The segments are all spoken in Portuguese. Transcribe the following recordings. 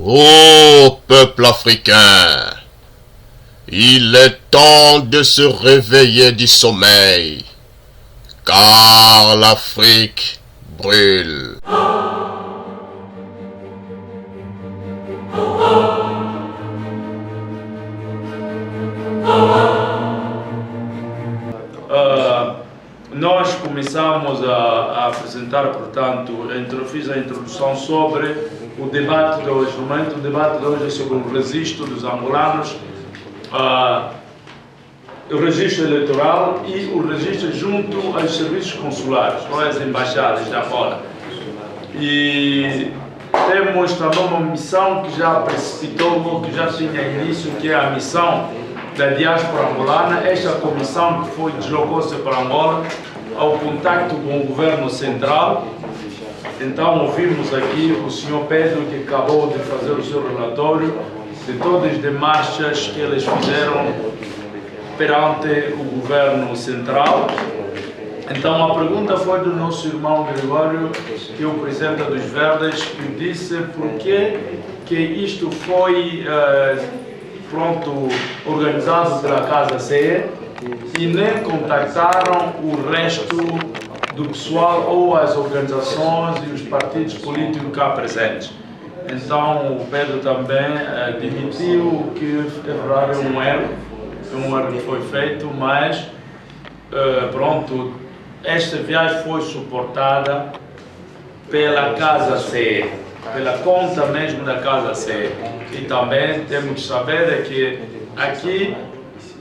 Ô peuple africain, il est temps de se réveiller du sommeil, car l'Afrique brûle. Nós começamos a apresentar, portanto, fiz a introdução sobre o debate de hoje. No momento, o debate de hoje é sobre o registro dos angolanos, o registro eleitoral e o registro junto aos serviços consulares, ou às embaixadas da Angola. E temos também uma missão que já precipitou, que já tinha início, que é a missão da diáspora angolana. Esta comissão que deslocou-se para Angola ao contacto com o governo central. Então ouvimos aqui o senhor Pedro, que acabou de fazer o seu relatório de todas as demarchas que eles fizeram perante o governo central. Então a pergunta foi do nosso irmão Gregório, que é o presidente dos Verdes, que disse por que isto foi organizado pela Casa CE e nem contactaram o resto do pessoal ou as organizações e os partidos políticos cá presentes. Então o Pedro também admitiu que é um erro que foi feito, mas esta viagem foi suportada pela Casa CE, pela conta mesmo da Casa CE. E também temos que saber que aqui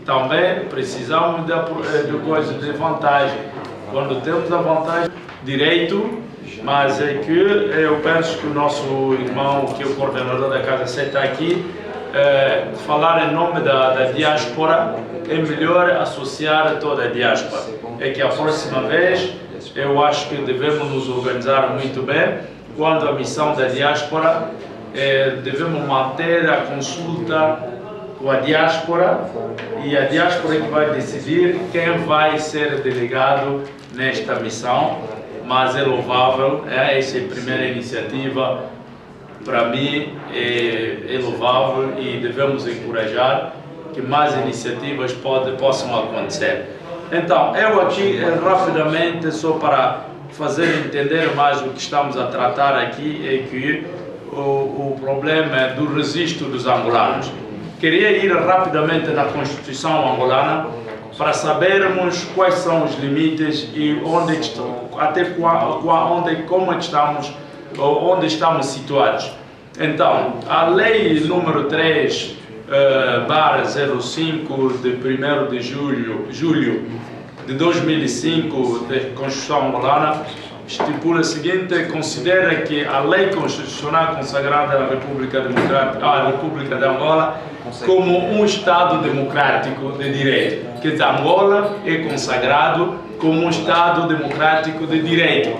também precisamos de coisas de vantagem. Quando temos a vantagem, direito, mas é que eu penso que o nosso irmão, que é o coordenador da Casa CE, está aqui, falar em nome da diáspora, é melhor associar toda a diáspora. É que a próxima vez eu acho que devemos nos organizar muito bem. Quando a missão da diáspora, devemos manter a consulta com a diáspora, e a diáspora é que vai decidir quem vai ser delegado nesta missão. Mas é louvável, essa é a primeira iniciativa, para mim é louvável, e devemos encorajar que mais iniciativas possam acontecer. Então, eu aqui rapidamente, só para fazer entender mais o que estamos a tratar aqui, é que o problema do registro dos angolanos. Queria ir rapidamente na Constituição angolana para sabermos quais são os limites e onde estamos situados. Então, a lei número 3 /05 de 1º de julho de 2005 da Constituição angolana estipula o seguinte: considera que a lei constitucional consagrada à República de Angola como um Estado democrático de direito. Quer dizer, Angola é consagrado como um Estado democrático de direito.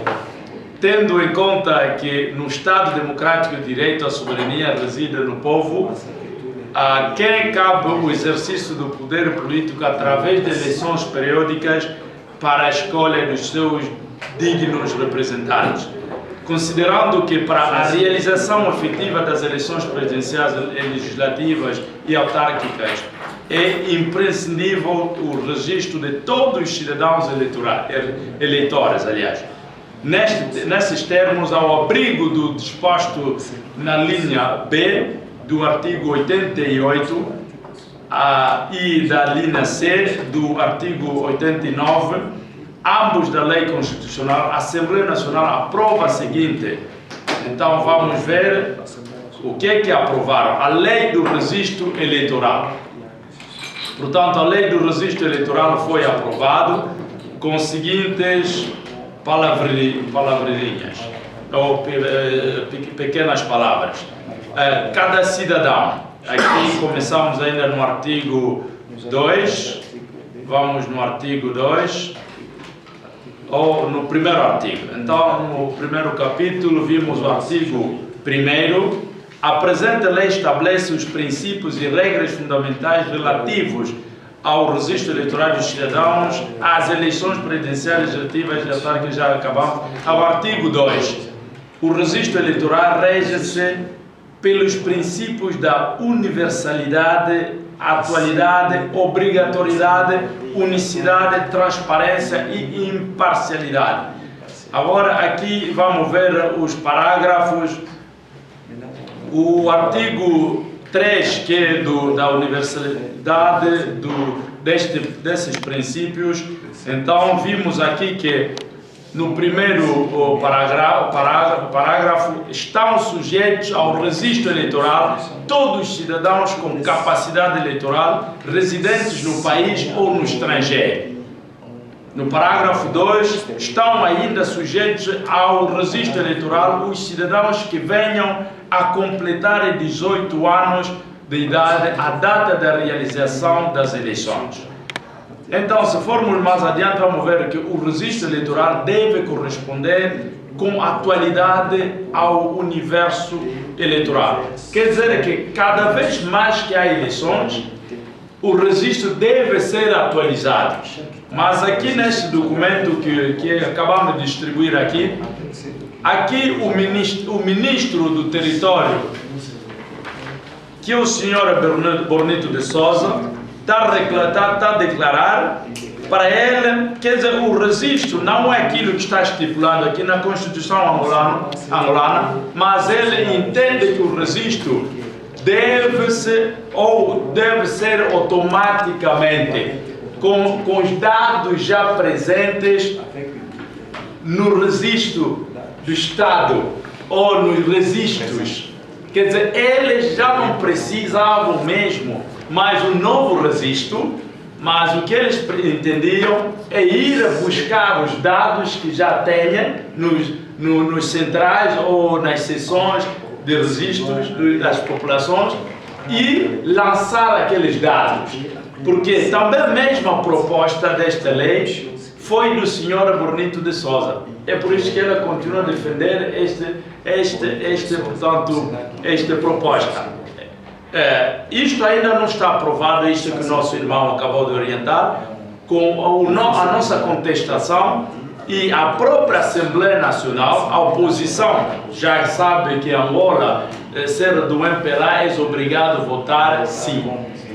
Tendo em conta que no Estado democrático de direito a soberania reside no povo, a quem cabe o exercício do poder político através de eleições periódicas para a escolha dos seus dignos representantes. Considerando que para a realização efetiva das eleições presidenciais, legislativas e autárquicas é imprescindível o registro de todos os cidadãos eleitores, aliás. Nesses termos, ao abrigo do disposto na linha B do artigo 88 e da linha C do artigo 89, ambos da lei constitucional, a Assembleia Nacional aprova a seguinte. Então vamos ver o que é que aprovaram. A lei do registro eleitoral. Portanto, a lei do registro eleitoral foi aprovada com as seguintes palavrinhas, ou pequenas palavras. Cada cidadão, aqui começamos ainda no artigo 2, vamos no artigo 2, ou no primeiro artigo. Então, no primeiro capítulo, vimos o artigo 1º. A presente lei estabelece os princípios e regras fundamentais relativos ao registro eleitoral dos cidadãos, às eleições presidenciais, legislativas e autárquicas, já acabamos. Ao artigo 2, o registro eleitoral rege-se pelos princípios da universalidade, atualidade, obrigatoriedade, unicidade, transparência e imparcialidade. Agora aqui vamos ver os parágrafos. O artigo 3, que é da universalidade desses princípios, então vimos aqui que no primeiro parágrafo estão sujeitos ao registro eleitoral todos os cidadãos com capacidade eleitoral residentes no país ou no estrangeiro. No parágrafo 2, estão ainda sujeitos ao registro eleitoral os cidadãos que venham a completar 18 anos de idade à data da realização das eleições. Então, se formos mais adiante, vamos ver que o registro eleitoral deve corresponder com atualidade ao universo eleitoral. Quer dizer que cada vez mais que há eleições, o registro deve ser atualizado. Mas aqui neste documento que acabamos de distribuir aqui o ministro do território, que é o senhor Bornito de Sousa, está a declarar para ele, quer dizer, o registro não é aquilo que está estipulado aqui na Constituição angolana, mas ele entende que o registro deve ser automaticamente com os dados já presentes no registro do Estado ou nos registros. Quer dizer, eles já não precisavam mesmo mais um novo registro, mas o que eles entendiam é ir buscar os dados que já tenham nos centrais ou nas seções de registros das populações e lançar aqueles dados. Porque também mesmo a proposta desta lei foi do senhor Bornito de Sousa. É por isso que ela continua a defender esta proposta. Isto ainda não está aprovado, isto que o nosso irmão acabou de orientar, com a nossa contestação e a própria Assembleia Nacional, a oposição já sabe que Angola, ser do MPLA, é obrigado a votar sim.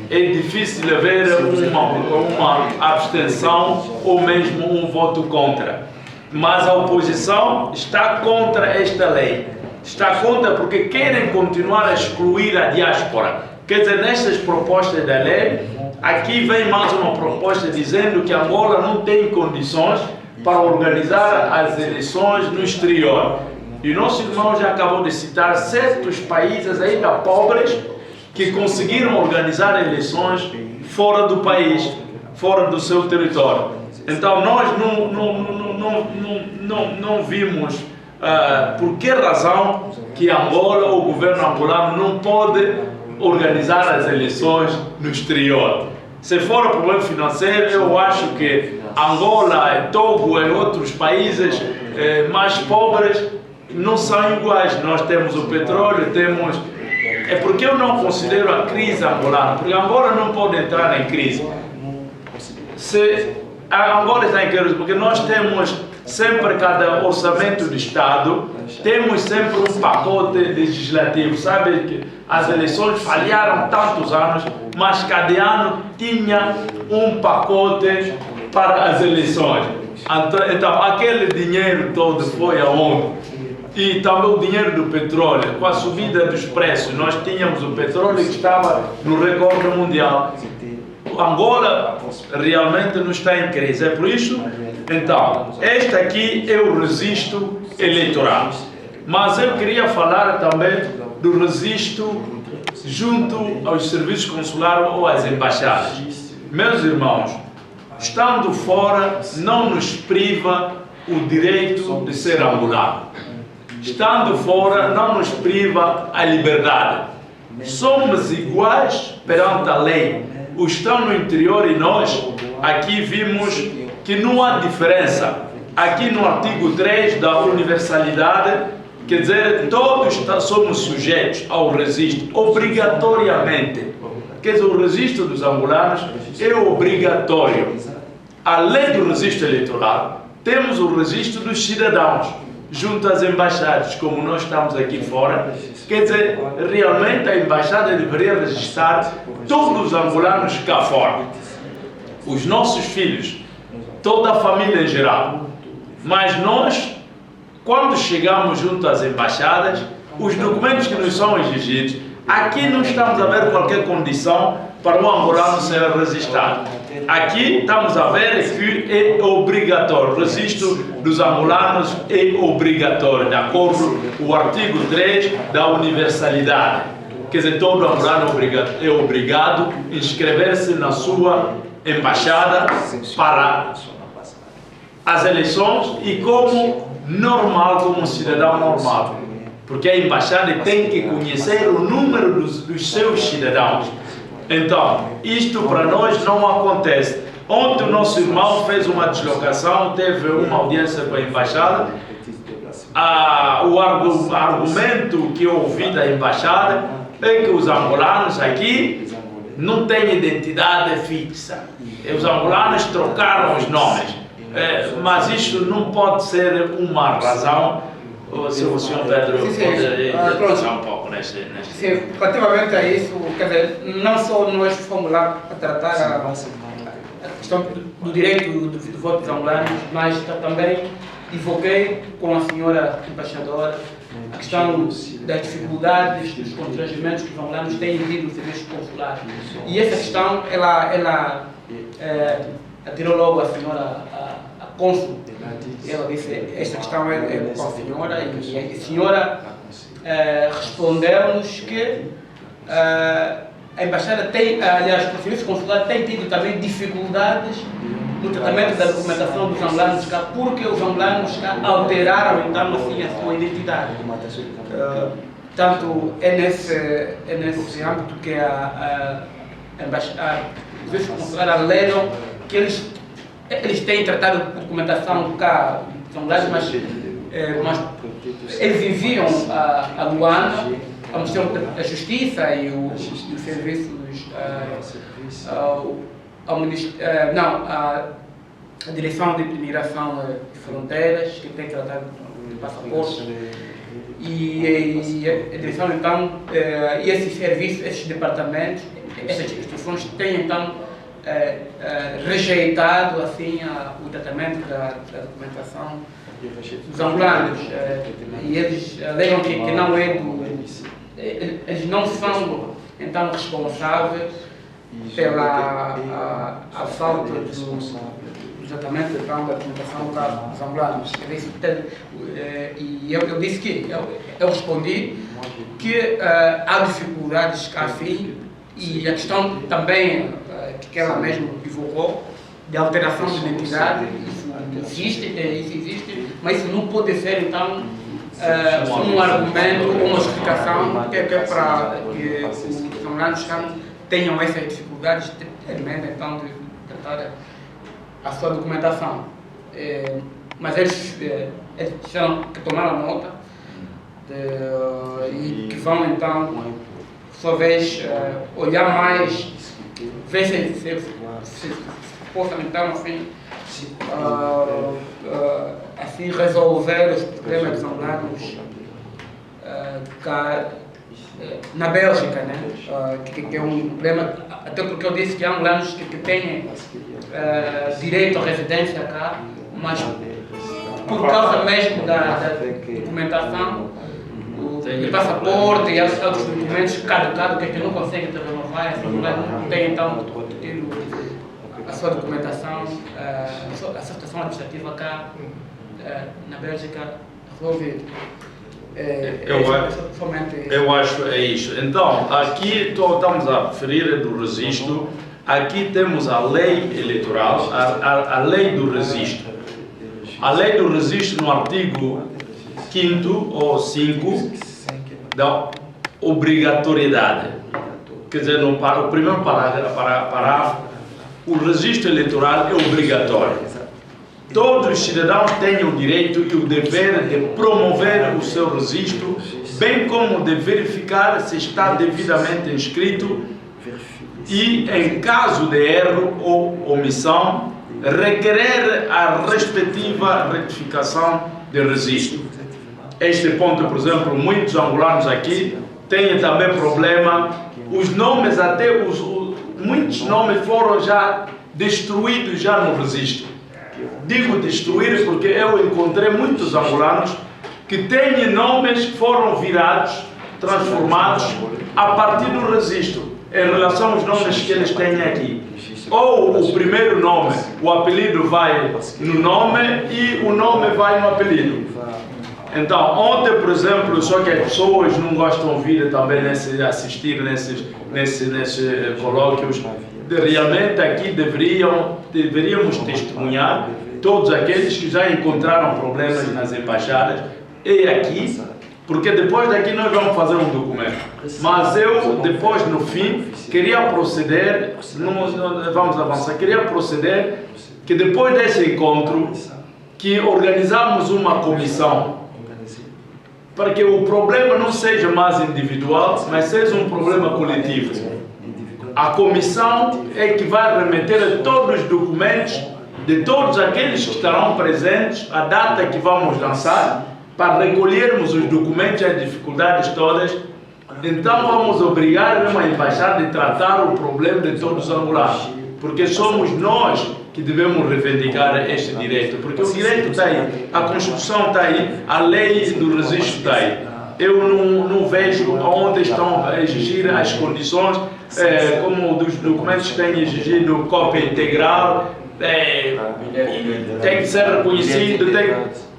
É difícil haver uma abstenção ou mesmo um voto contra. Mas a oposição está contra esta lei. Está contra porque querem continuar a excluir a diáspora. Quer dizer, nestas propostas da lei, aqui vem mais uma proposta dizendo que Angola não tem condições para organizar as eleições no exterior. E o nosso irmão já acabou de citar certos países ainda pobres que conseguiram organizar eleições fora do país, fora do seu território. Então nós não vimos por que razão que Angola ou o governo angolano não pode organizar as eleições no exterior. Se for um problema financeiro, eu acho que Angola, Togo e outros países mais pobres não são iguais. Nós temos o petróleo, temos... É porque eu não considero a crise angolana, porque Angola não pode entrar em crise. A Angola está em crise porque nós temos sempre, cada orçamento do Estado, temos sempre um pacote legislativo. Sabe que as eleições falharam tantos anos, mas cada ano tinha um pacote para as eleições. Então aquele dinheiro todo foi aonde? E também o dinheiro do petróleo, com a subida dos preços, nós tínhamos o petróleo que estava no recorde mundial. Angola realmente não está em crise, é por isso. Então, este aqui é o registro eleitoral. Mas eu queria falar também do registro junto aos serviços consulares ou às embaixadas. Meus irmãos, estando fora não nos priva o direito de ser angolano. Estando fora não nos priva a liberdade. Somos iguais perante a lei. Os que estão no interior e nós, aqui vimos que não há diferença. Aqui no artigo 3 da universalidade, quer dizer, todos somos sujeitos ao registro, obrigatoriamente. Quer dizer, o registro dos angolanos é obrigatório. Além do registro eleitoral, temos o registro dos cidadãos, junto às embaixadas, como nós estamos aqui fora, Quer dizer, realmente a embaixada deveria registrar todos os angolanos cá fora, os nossos filhos, toda a família em geral. Mas nós, quando chegamos junto às embaixadas, os documentos que nos são exigidos, aqui não estamos a ver qualquer condição para o angolano ser registrado. Aqui estamos a ver que é obrigatório, o registro dos angolanos é obrigatório, de acordo com o artigo 3 da universalidade. Quer dizer, todo angolano é obrigado a inscrever-se na sua embaixada para as eleições e como normal, como um cidadão normal. Porque a embaixada tem que conhecer o número dos seus cidadãos. Então, isto para nós não acontece. Ontem o nosso irmão fez uma deslocação, teve uma audiência com a embaixada. O argumento que eu ouvi da embaixada é que os angolanos aqui não têm identidade fixa. Os angolanos trocaram os nomes. Mas isto não pode ser uma razão. Se o senhor Pedro pode pensar um pouco neste... Sim, relativamente a isso, quer dizer, não só nós fomos lá para tratar a questão do direito do voto dos angolanos, mas também evoquei com a senhora embaixadora a questão das dificuldades, dos constrangimentos que os angolanos têm tido nos serviços consulares. E essa questão, ela atirou logo a senhora a cônsul. Ela disse, esta questão é com a senhora, e a senhora respondeu-nos que a embaixada tem, aliás, o serviço consular tem tido também dificuldades no tratamento da documentação dos angolanos cá, porque os angolanos cá alteraram então assim a sua identidade. Tanto é nesse âmbito que os serviços consulares alegam que eles têm tratado de documentação cá, são angolanos, mas eles enviam a Luanda, ao Ministério da Justiça e os serviços, a Direção de Imigração e Fronteiras, que tem tratado de passaportes, e a direção então, e esses serviços, esses departamentos, essas instituições têm então rejeitado assim o tratamento da documentação dos angolanos, e eles alegam que não é eles não são então responsáveis pela a falta do tratamento então, da documentação dos angolanos. E eu disse que eu respondi que há dificuldades cá fim, e a questão também que ela mesmo evocou de alteração de identidade, isso existe, mas isso não pode ser então um argumento ou uma justificação que é para que os angolanos tenham essas dificuldades tremendas então de tratar a sua documentação. Mas eles disseram que tomaram nota e que vão então, por sua vez, olhar mais, ver se possam então assim resolver os problemas dos angolanos na Bélgica, né? Que é um problema, até porque eu disse que há angolanos que têm direito à residência cá, mas por causa mesmo da documentação, de passaporte e outros documentos caducados que não conseguem renovar, não tem então a sua documentação, a sua situação administrativa cá na Bélgica resolvida. Eu acho é isso. Então, aqui estamos a referir do registro. Aqui temos a lei eleitoral, a lei do registro. A lei do registro no artigo 5º ou 5 da obrigatoriedade. Quer dizer, no primeiro parágrafo, o registro eleitoral é obrigatório. Todos os cidadãos têm o direito e o dever de promover o seu registro, bem como de verificar se está devidamente inscrito e, em caso de erro ou omissão, requerer a respectiva retificação de registro. este ponto, por exemplo, muitos angolanos aqui têm também problema, os nomes até, muitos nomes foram já destruídos já no registro. Digo destruir porque eu encontrei muitos angolanos que têm nomes que foram virados, transformados a partir do registro, em relação aos nomes que eles têm aqui. Ou o primeiro nome, o apelido vai no nome e o nome vai no apelido. Então, ontem, por exemplo, só que as pessoas não gostam de vir também assistir nesses colóquios, realmente aqui deveríamos testemunhar todos aqueles que já encontraram problemas nas embaixadas e aqui, porque depois daqui nós vamos fazer um documento. Mas eu, depois, no fim, queria proceder, vamos avançar, queria proceder que depois desse encontro, que organizamos uma comissão, para que o problema não seja mais individual, mas seja um problema coletivo. A comissão é que vai remeter todos os documentos de todos aqueles que estarão presentes, a data que vamos lançar, para recolhermos os documentos e as dificuldades todas. Então vamos obrigar mesmo a embaixada a tratar o problema de todos os angolanos, porque somos nós que devemos reivindicar este direito, porque o direito está aí, a Constituição está aí, a lei do registro está aí. Eu não vejo onde estão a exigir as condições, como dos documentos que têm exigido cópia integral, tem que ser reconhecido.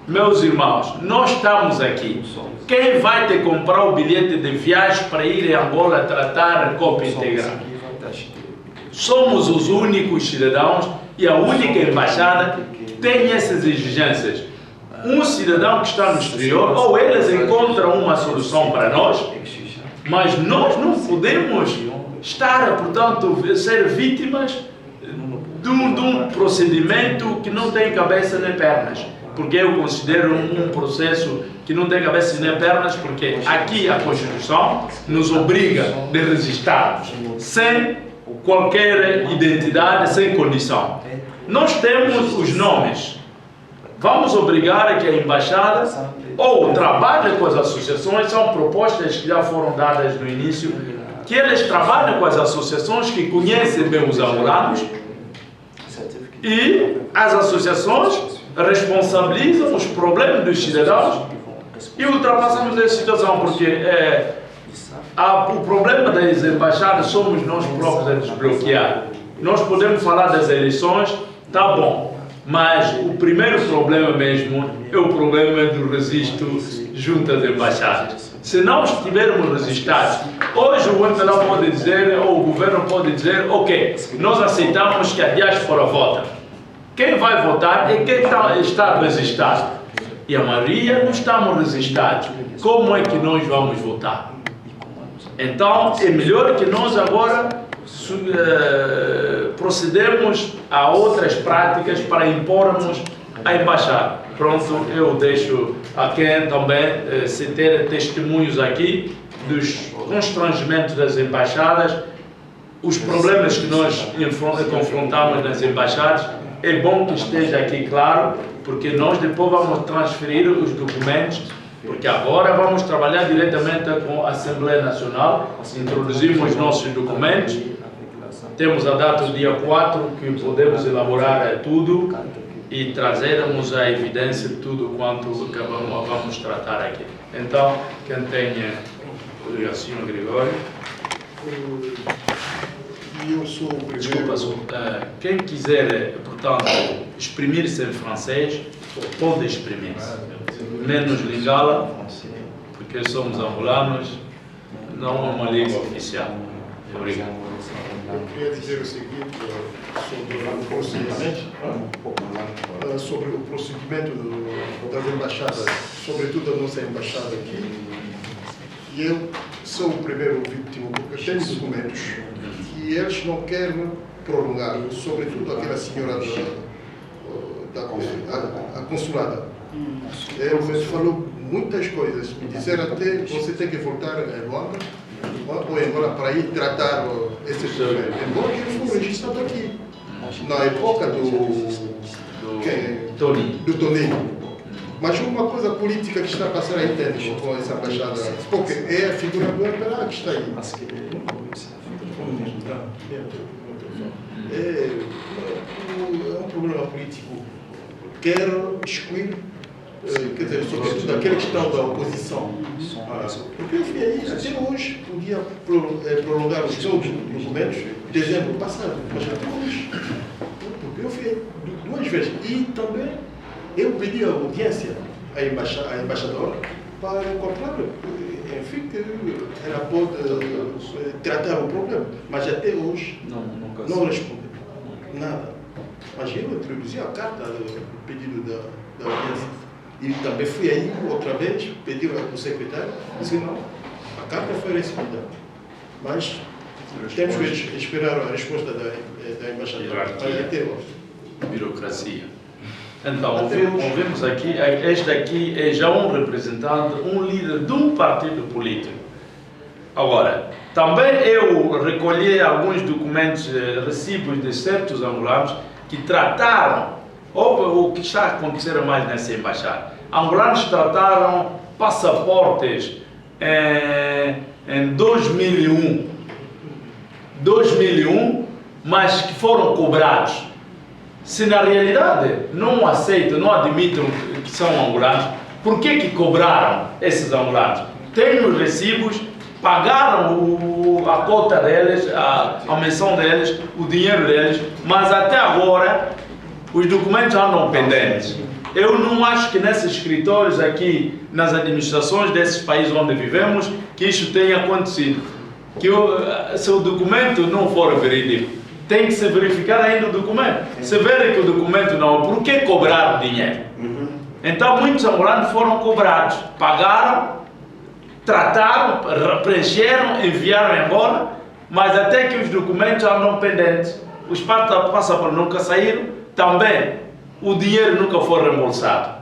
Meus irmãos, nós estamos aqui. Quem vai ter que comprar o bilhete de viagem para ir a Angola tratar cópia integral? Somos os únicos cidadãos e a única embaixada que tem essas exigências. Um cidadão que está no exterior, ou eles encontram uma solução para nós, mas nós não podemos estar, portanto, ser vítimas de um procedimento que não tem cabeça nem pernas. Porque eu considero um processo que não tem cabeça nem pernas, porque aqui a Constituição nos obriga a registrarmos sem qualquer identidade, sem condição. Nós temos os nomes. Vamos obrigar a que a embaixada ou trabalhe com as associações, são propostas que já foram dadas no início, que eles trabalhem com as associações que conhecem bem os angolanos e as associações responsabilizam os problemas dos cidadãos e ultrapassamos essa situação, porque o problema das embaixadas somos nós próprios a desbloquear. Nós podemos falar das eleições, tá bom, mas o primeiro problema mesmo é o problema do registro junto às embaixadas. Se não estivermos registrados, hoje o governo pode dizer, ou o governo pode dizer, ok, nós aceitamos que a diáspora vota. Quem vai votar é quem está registrado. E a maioria não estamos registrados. Como é que nós vamos votar? Então, é melhor que nós agora procedemos a outras práticas para impormos a embaixada. Pronto, eu deixo a quem também se ter testemunhos aqui dos constrangimentos das embaixadas, os problemas que nós confrontamos nas embaixadas. É bom que esteja aqui claro, porque nós depois vamos transferir os documentos, porque agora vamos trabalhar diretamente com a Assembleia Nacional, introduzimos os nossos documentos, temos a data do dia 4, que podemos elaborar tudo e trazermos a evidência de tudo quanto que vamos tratar aqui. Então, quem tenha o senhor Gregório. Eu sou o primeiro... Desculpa, quem quiser, portanto, exprimir-se em francês, pode exprimir-se. Menos Lingala, porque somos angolanos, não é uma língua oficial. Obrigado. Eu queria dizer o seguinte sobre o procedimento das embaixadas, sobretudo a nossa embaixada aqui. E eu sou o primeiro vítima, porque tenho documentos e eles não querem prolongar, sobretudo aquela senhora da consulada. Ela me falou muitas coisas, me disseram até você tem que voltar a Luanda ou embora para ir tratar esse problema. Embora que ele foi registrado aqui, na época do Toninho. Mas uma coisa política que está a passar aí dentro com essa embaixada, porque é a figura do MPLA que está aí. É um problema político. Quer excluir, quer dizer, sobretudo aquela questão da oposição. Porque eu fui aí, até hoje, podia prolongar os documentos de dezembro passado, mas até hoje. Porque eu fui aí 2 vezes. E também eu pedi a audiência à embaixadora para encontrar, enfim, que ela pode tratar o problema. Mas até hoje não respondeu nada. Mas eu introduzi a carta do pedido da audiência. E também fui aí outra vez, pedi ao secretário, disse que não, a carta foi recebida. Mas temos que esperar a resposta da embaixadora. Mas até hoje. Burocracia. Então, ouvimos aqui, este aqui é já um representante, um líder de um partido político. Agora, também eu recolhi alguns documentos, recibos de certos angolanos que trataram, o que está acontecendo mais nessa embaixada. Angolanos trataram passaportes em 2001, mas que foram cobrados. Se na realidade não aceitam, não admitem que são angolanos, por que cobraram esses angolanos? Tem os recibos, pagaram a cota deles, a menção deles, o dinheiro deles, mas até agora os documentos andam pendentes. Eu não acho que nesses escritórios aqui, nas administrações desses países onde vivemos, que isso tenha acontecido. Que se o documento não for verídico, tem que se verificar ainda o documento. Se verem que o documento não, por que cobrar dinheiro? Então muitos angolanos foram cobrados, pagaram, trataram, preencheram, enviaram embora, mas até que os documentos andam pendentes. Os passaportes nunca saíram, também o dinheiro nunca foi reembolsado.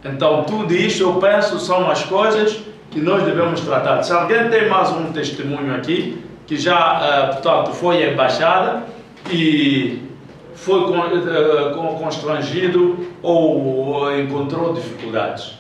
Então tudo isso, eu penso, são as coisas que nós devemos tratar. Se alguém tem mais um testemunho aqui, que já, portanto, foi à embaixada e foi constrangido ou encontrou dificuldades.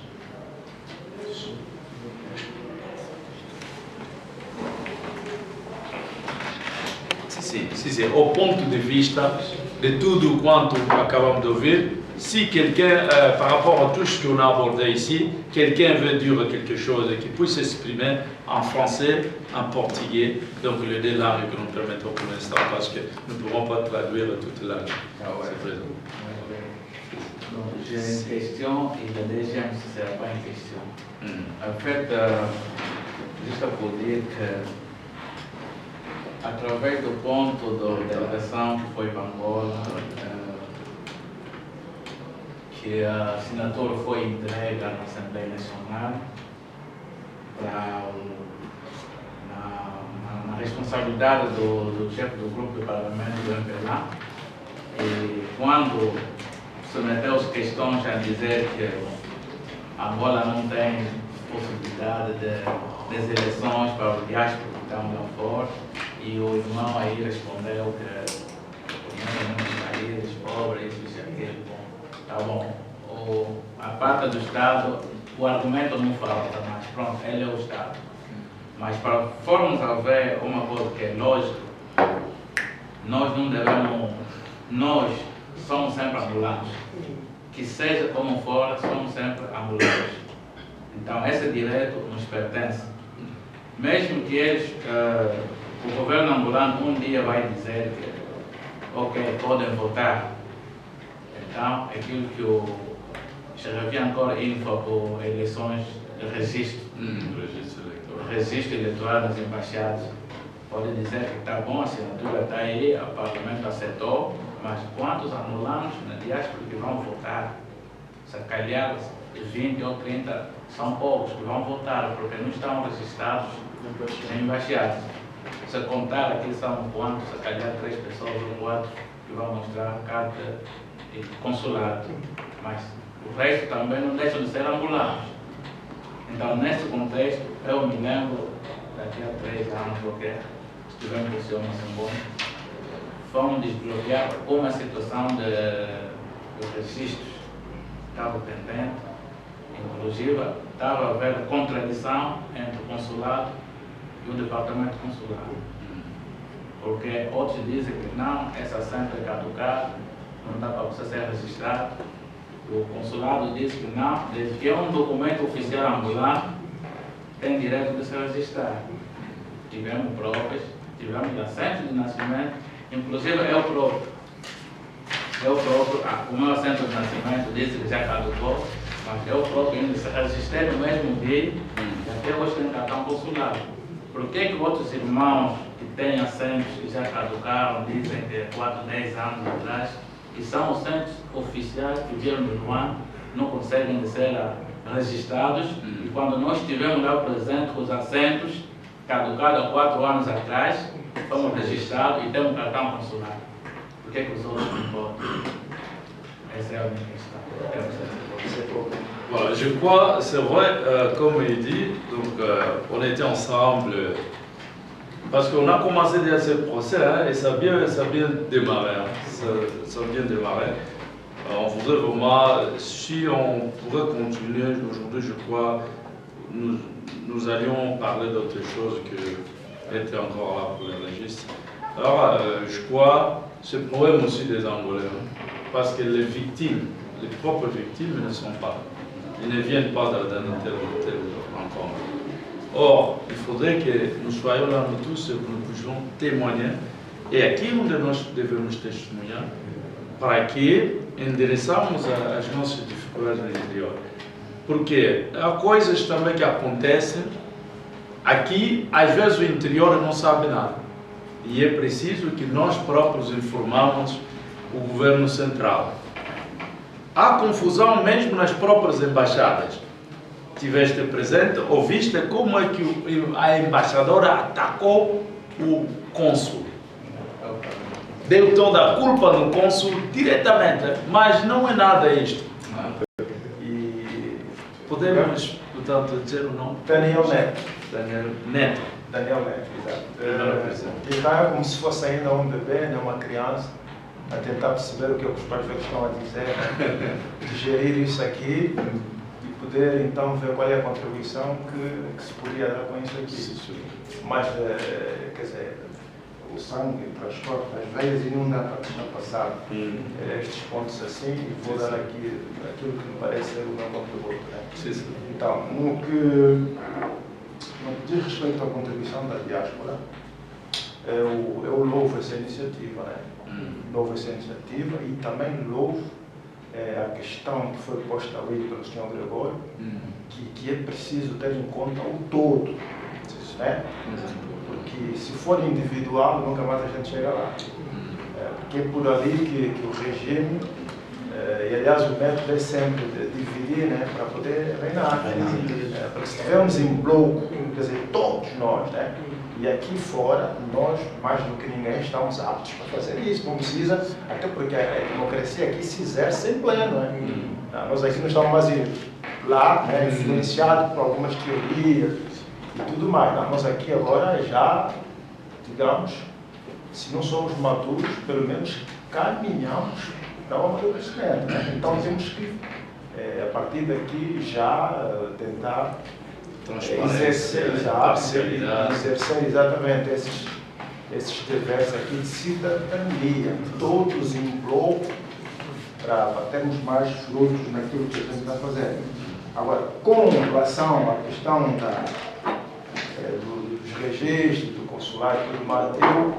Sim. O ponto de vista de tudo quanto acabamos de ouvir, si quelqu'un, par rapport à tout ce qu'on a abordé ici, quelqu'un veut dire quelque chose qui puisse s'exprimer en français, en portugais, donc les 2 langues que nous permettons pour l'instant, parce que nous ne pourrons pas traduire toute langue. J'ai une question et la deuxième, ce ne sera pas une question. En fait, juste pour dire que, à travers le ponto da delegação que foi para Angola, que a assinatura foi entregue na Assembleia Nacional na responsabilidade do chefe do grupo do Parlamento do MPLA. E quando submeteu-se questões a dizer que Angola não tem possibilidade das eleições para o diáspora que estão lá fora, e o irmão aí respondeu que os países pobres, isso e aquilo. Tá bom, a parte do Estado, o argumento não falta, mas pronto, ele é o Estado. Mas para formos a ver uma coisa que é lógica, nós não devemos, nós somos sempre angolanos. Que seja como for, somos sempre angolanos. Então esse direito nos pertence. Mesmo que eles, o governo angolano um dia vai dizer que, ok, podem votar. Então, aquilo que o Xavier encore info por eleições de registro, registro eleitoral nas embaixadas, pode dizer que está bom, a assinatura está aí, o Parlamento aceitou, mas quantos angolanos na diáspora que vão votar? Se calhar 20 ou 30 são poucos que vão votar, porque não estão registrados na embaixada. Se contar aqui são quantos? Se calhar 3 pessoas ou 4 que vão mostrar carta e consulado, mas o resto também não deixa de ser angolanos. Então, nesse contexto, eu me lembro, daqui a 3 anos, porque estivemos com o senhor Massamboni, fomos desbloquear uma situação de registros estava pendente, inclusive estava a haver contradição entre o consulado e o departamento consular. Porque outros dizem que não, esse assento é caducado, não dá para você ser registrado. O consulado diz que não, desde que é um documento oficial ambulante, tem direito de ser registrado. Tivemos provas, tivemos assento de nascimento, inclusive eu próprio, o meu assento de nascimento disse que já caducou, mas eu próprio ainda registrei no mesmo dia e até hoje tenho cartão consular. Por que outros irmãos que têm assentos que já caducaram, dizem que 4, 10 anos atrás, que são assentos oficiais que vieram do Luanda, não conseguem ser registrados, e quando nós estivemos lá presentes com os assentos caducados há 4 anos atrás, fomos registrados e temos cartão consular. Por que os outros não podem? Essa é a minha questão. Voilà, je crois, c'est vrai, comme il dit, donc on était ensemble, parce qu'on a commencé déjà ce procès, hein, et ça a bien démarré, hein, ça a bien démarré. On voudrait vraiment, si on pourrait continuer aujourd'hui, je crois, nous allions parler d'autre chose que était encore là pour les registres. Alors, je crois, ce problème aussi des Angolais, hein, parce que les victimes, les propres victimes ne sont pas là. Ils ne viennent pas dans telle ou telle rencontre. Or, il faudrait que nous soyons là, nous tous, et que nous puissions témoigner. E aqui onde nós devemos testemunhar, para que endereçamos as nossas dificuldades no interior. Porque há coisas também que acontecem aqui, às vezes o interior não sabe nada. E é preciso que nós próprios informamos o governo central. Há confusão mesmo nas próprias embaixadas. Tiveste presente, ouviste como é que a embaixadora atacou o cônsul. Deu toda a culpa no cônsul diretamente, mas não é nada isto. E podemos, portanto, dizer o nome? Daniel Neto. Daniel Neto. Daniel Neto, exato. E está como se fosse ainda um bebê, né, uma criança, a tentar perceber o que os pais estão a dizer, né? Digerir isso aqui e poder então ver qual é a contribuição que se podia dar com isso aqui. Mas, quer dizer, o sangue transporta as veias e não dá para deixar passar estes pontos assim, e vou dar aqui aquilo que me parece ser o meu contributo. Né? Então, no que diz respeito à contribuição da diáspora, eu louvo essa iniciativa, né? Louvo essa iniciativa e também louvo a questão que foi posta ali pelo Sr. Gregório, que é preciso ter em conta o todo, né? Porque se for individual, nunca mais a gente chega lá. Porque é por ali que o regime, e aliás o método é sempre de dividir, né, para poder reinar. Porque se estivermos em bloco, quer dizer, todos nós, né? E aqui fora, nós, mais do que ninguém, estamos aptos para fazer isso. Não precisa, até porque a democracia aqui se exerce em pleno. Né? Nós aqui não estamos vazios. Lá, né, influenciados por algumas teorias e tudo mais. Nós aqui agora já, digamos, se não somos maduros, pelo menos caminhamos para o amadurecimento. Né? Então temos que, a partir daqui, já tentar exercer exatamente esses deveres aqui de cidadania, todos em bloco, para termos mais frutos naquilo que a gente está fazendo. Agora, com relação à questão dos registros, do consulado e tudo mais, eu,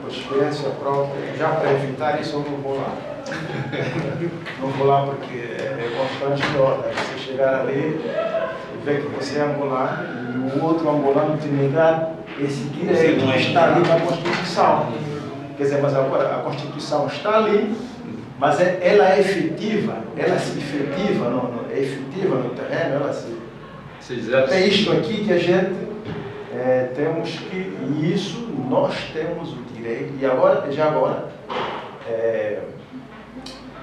por experiência própria, já para evitar isso, eu não vou lá. Não vou lá porque é constrangedor, né? Você chegar ali e ver que você é angolano e o outro angolano te negar esse direito que está ali na Constituição. Quer dizer, mas agora a Constituição está ali, mas ela é efetiva, é efetiva no terreno, ela se exerce. É isto aqui que a gente temos que, e isso nós temos o direito, e agora,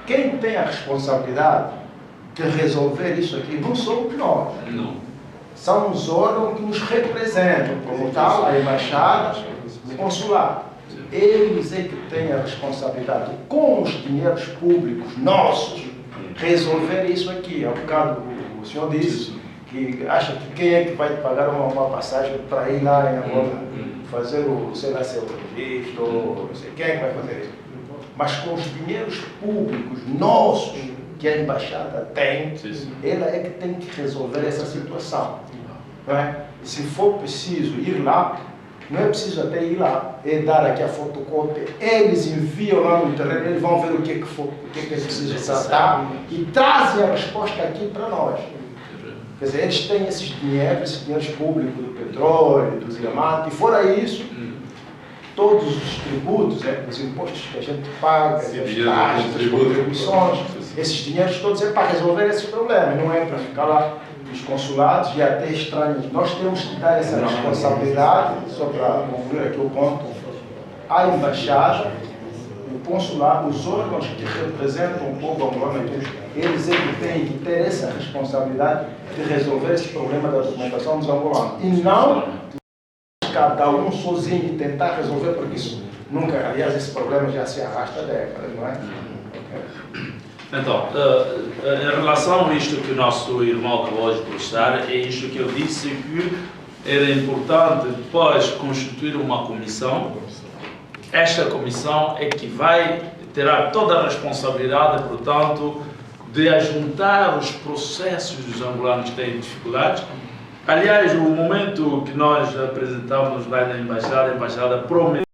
quem tem a responsabilidade de resolver isso aqui não somos nós. Não. São os órgãos que nos representam, como tal, a embaixada, o consulado. Eles é que têm a responsabilidade, com os dinheiros públicos nossos, resolver isso aqui. Há um bocado o senhor disse que acha que quem é que vai pagar uma passagem para ir lá em Angola fazer o, sei lá, seu registro, ou não sei, quem é que vai fazer isso? Mas com os dinheiros públicos nossos que a embaixada tem, ela é que tem que resolver essa situação. Não é? Se for preciso ir lá, não é preciso até ir lá, é dar aqui a fotocópia, eles enviam lá no terreno, eles vão ver o que é que for, o que é que é preciso tratar e trazem a resposta aqui para nós. Quer dizer, eles têm esses dinheiros públicos do petróleo, do diamante, e fora isso, todos os tributos, os impostos que a gente paga, as taxas, as contribuições, esses dinheiros todos é para resolver esses problemas, não é para ficar lá nos consulados e até estranhos. Nós temos que dar essa responsabilidade, só para concluir aqui o ponto, à embaixada, o consulado, os órgãos que representam o povo angolano, eles é que têm que ter essa responsabilidade de resolver esse problema da documentação dos angolanos. E não cada um sozinho e tentar resolver, porque isso nunca, aliás, esse problema já se arrasta há décadas, não é? Então, em relação a isto que o nosso irmão acabou de postar, é isto que eu disse que era importante depois constituir uma comissão. Esta comissão é que terá toda a responsabilidade, portanto, de ajuntar os processos dos angolanos que têm dificuldades. Aliás, o momento que nós apresentamos lá na embaixada, a embaixada prometeu